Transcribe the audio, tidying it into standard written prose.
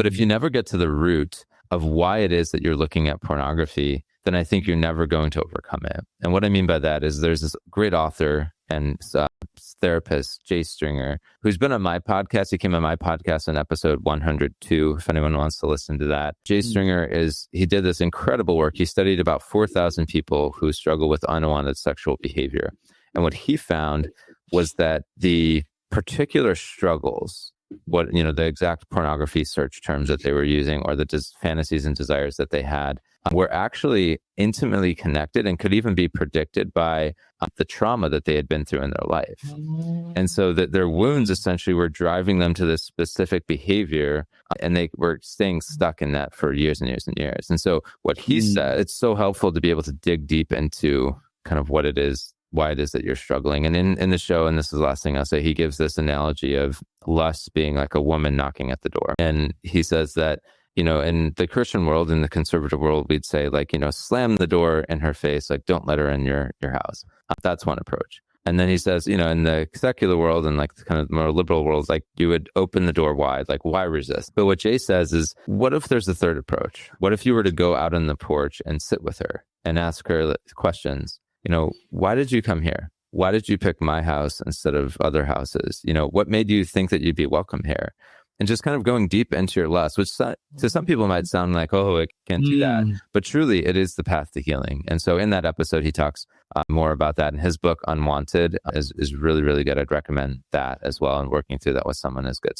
But if you never get to the root of why it is that you're looking at pornography, then I think you're never going to overcome it. And what I mean by that is there's this great author and therapist, Jay Stringer, who's been on my podcast. He came on my podcast in episode 102, if anyone wants to listen to that. Jay Stringer he did this incredible work. He studied about 4,000 people who struggle with unwanted sexual behavior. And what he found was that the particular struggles, the exact pornography search terms that they were using, or the fantasies and desires that they had, were actually intimately connected and could even be predicted by the trauma that they had been through in their life. And so that their wounds essentially were driving them to this specific behavior, and they were staying stuck in that for years and years and years. And so what he said, it's so helpful to be able to dig deep into kind of what it is, why it is that you're struggling. And in the show, and this is the last thing I'll say, he gives this analogy of lust being like a woman knocking at the door. And he says that, in the Christian world, in the conservative world, we'd say slam the door in her face, like don't let her in your house. That's one approach. And then he says, in the secular world and like kind of more liberal worlds, like you would open the door wide, like why resist? But what Jay says is, what if there's a third approach? What if you were to go out on the porch and sit with her and ask her questions? Why did you come here? Why did you pick my house instead of other houses? What made you think that you'd be welcome here? And just kind of going deep into your lust, which to some people might sound like, oh, I can't do that. But truly, it is the path to healing. And so in that episode, he talks more about that. And his book, Unwanted, is really, really good. I'd recommend that as well. And working through that with someone is good.